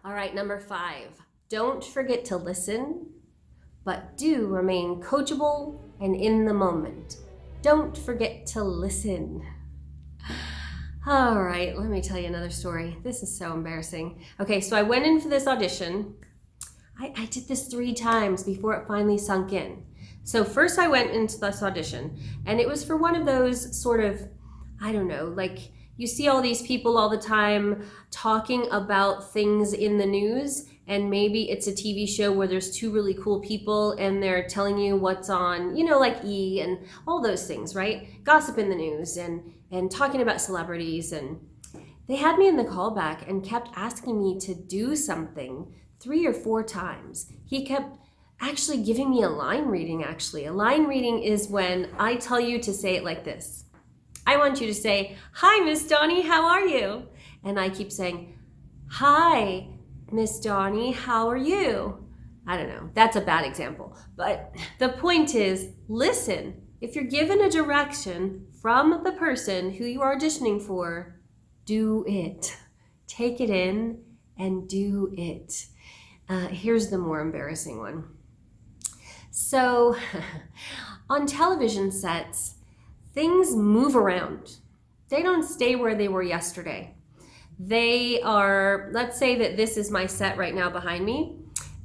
All right, number 5. Don't forget to listen, but do remain coachable and in the moment. Don't forget to listen. All right, let me tell you another story. This is so embarrassing. Okay, so I went in for this audition. I did this 3 times before it finally sunk in. So first I went into this audition, and it was for one of those sort of, I don't know, like you see all these people all the time talking about things in the news, and maybe it's a TV show where there's 2 really cool people and they're telling you what's on, like E and all those things, right? Gossip in the news and talking about celebrities. And they had me in the callback and kept asking me to do something 3 or 4 times. He kept actually giving me a line reading, actually. A line reading is when I tell you to say it like this. I want you to say, "Hi, Miss Donnie, how are you?" And I keep saying, "Hi, Miss Donnie, how are you?" I don't know, that's a bad example. But the point is, listen. If you're given a direction from the person who you are auditioning for, do it. Take it in and do it. Here's the more embarrassing one. So, on television sets, things move around. They don't stay where they were yesterday. They are, let's say that this is my set right now behind me,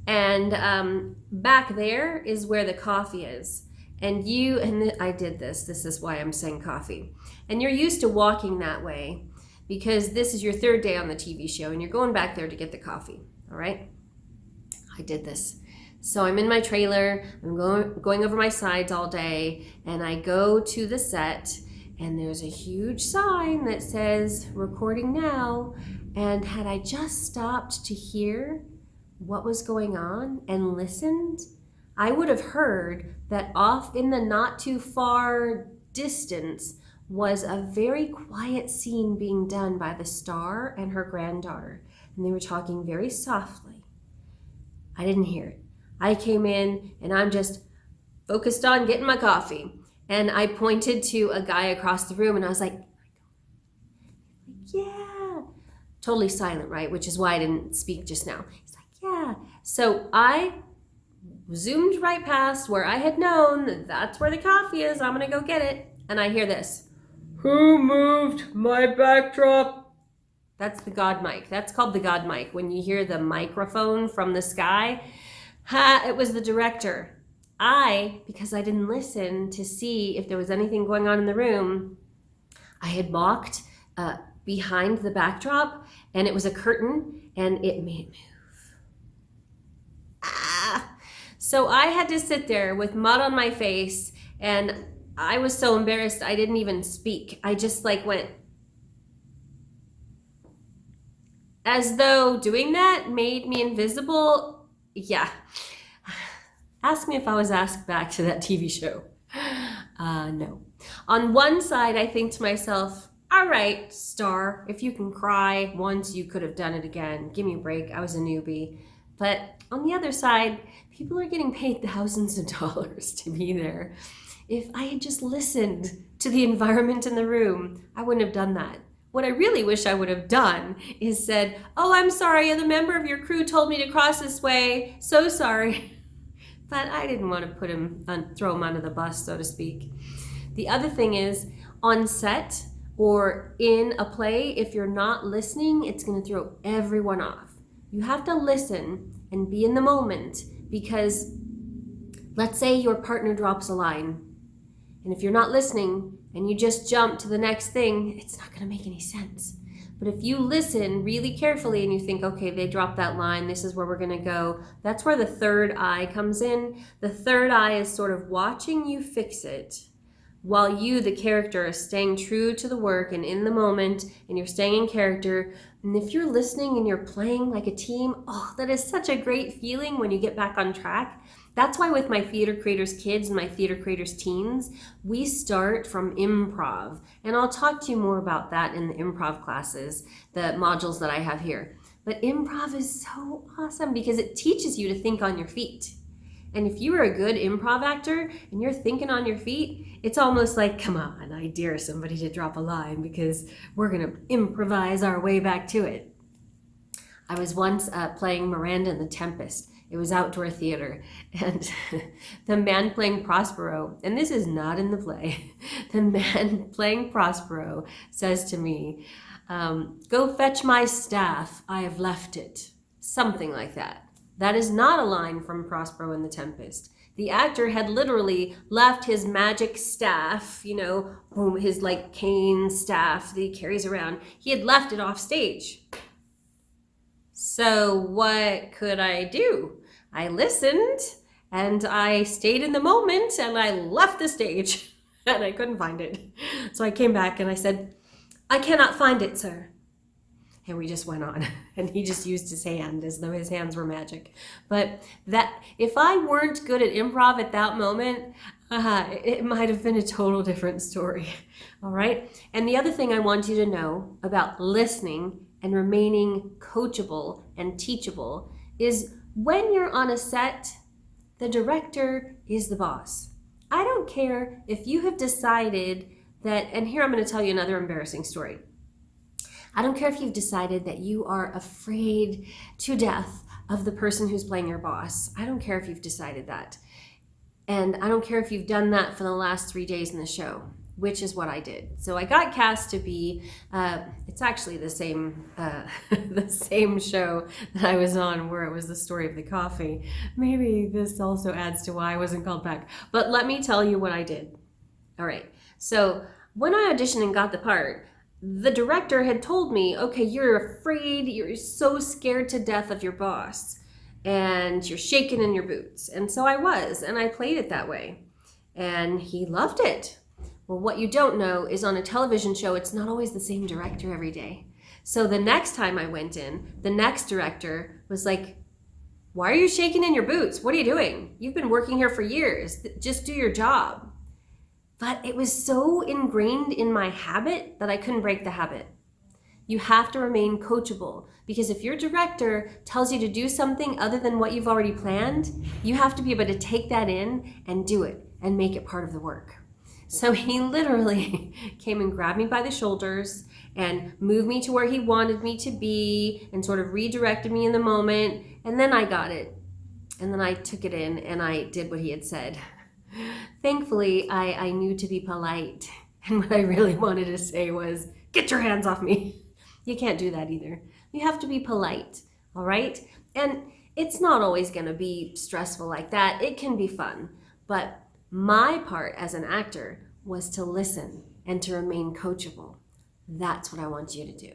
and back there is where the coffee is. And I did this is why I'm saying coffee. And you're used to walking that way because this is your 3rd day on the TV show and you're going back there to get the coffee, all right? I did this. So I'm in my trailer, I'm going over my sides all day, and I go to the set, and there's a huge sign that says, "Recording now." And had I just stopped to hear what was going on and listened, I would have heard that off in the not too far distance was a very quiet scene being done by the star and her granddaughter, and they were talking very softly. I didn't hear it. I came in and I'm just focused on getting my coffee. And I pointed to a guy across the room and I was like, "Yeah." Totally silent, right? Which is why I didn't speak just now. He's like, "Yeah." So I zoomed right past where I had known that that's where the coffee is. I'm going to go get it. And I hear this. "Who moved my backdrop?" That's the God mic. That's called the God mic. When you hear the microphone from the sky, it was the director. Because I didn't listen to see if there was anything going on in the room, I had walked behind the backdrop, and it was a curtain, and it made it move. So I had to sit there with mud on my face, and I was so embarrassed I didn't even speak. I just went, as though doing that made me invisible. Yeah. Ask me if I was asked back to that TV show. No. On one side, I think to myself, all right, star, if you can cry once, you could have done it again. Give me a break. I was a newbie. But on the other side, people are getting paid thousands of dollars to be there. If I had just listened to the environment in the room, I wouldn't have done that. What I really wish I would have done is said, "Oh, I'm sorry, the member of your crew told me to cross this way. So sorry." But I didn't want to throw him under the bus, so to speak. The other thing is, on set or in a play, if you're not listening, it's going to throw everyone off. You have to listen and be in the moment, because let's say your partner drops a line, and if you're not listening and you just jump to the next thing, it's not going to make any sense. But if you listen really carefully and you think, okay, they dropped that line, this is where we're going to go, that's where the third eye comes in. The third eye is sort of watching you fix it while you, the character, is staying true to the work and in the moment, and you're staying in character. And if you're listening and you're playing like a team, oh, that is such a great feeling when you get back on track. That's why with my theater creators kids and my theater creators teens, we start from improv. And I'll talk to you more about that in the improv classes, the modules that I have here. But improv is so awesome because it teaches you to think on your feet. And if you are a good improv actor and you're thinking on your feet, it's almost like, come on, I dare somebody to drop a line because we're going to improvise our way back to it. I was once playing Miranda in The Tempest. It was outdoor theater, and the man playing Prospero, and this is not in the play, the man playing Prospero says to me, "Go fetch my staff, I have left it." Something like that. That is not a line from Prospero in The Tempest. The actor had literally left his magic staff, you know, his like cane staff that he carries around. He had left it off stage. So what could I do? I listened and I stayed in the moment and I left the stage and I couldn't find it. So I came back and I said, "I cannot find it, sir." And we just went on, and he just used his hand as though his hands were magic. But that, if I weren't good at improv at that moment, it might have been a total different story. All right. And the other thing I want you to know about listening and remaining coachable and teachable is when you're on a set, the director is the boss. I don't care if you have decided that, and here I'm going to tell you another embarrassing story. I don't care if you've decided that you are afraid to death of the person who's playing your boss. I don't care if you've decided that. And I don't care if you've done that for the last 3 days in the show, which is what I did. So I got cast to be, it's actually the same show that I was on where it was the story of the coffee. Maybe this also adds to why I wasn't called back. But let me tell you what I did. All right. So when I auditioned and got the part, the director had told me, okay, you're afraid, you're so scared to death of your boss, and you're shaking in your boots. And so I was, and I played it that way. And he loved it. Well, what you don't know is on a television show, it's not always the same director every day. So the next time I went in, the next director was like, "Why are you shaking in your boots? What are you doing? You've been working here for years. Just do your job." But it was so ingrained in my habit that I couldn't break the habit. You have to remain coachable, because if your director tells you to do something other than what you've already planned, you have to be able to take that in and do it and make it part of the work. So he literally came and grabbed me by the shoulders and moved me to where he wanted me to be and sort of redirected me in the moment. And then I got it. And then I took it in and I did what he had said. Thankfully, I knew to be polite. And what I really wanted to say was, "Get your hands off me." You can't do that either. You have to be polite, all right? And it's not always going to be stressful like that. It can be fun. But my part as an actor was to listen and to remain coachable. That's what I want you to do.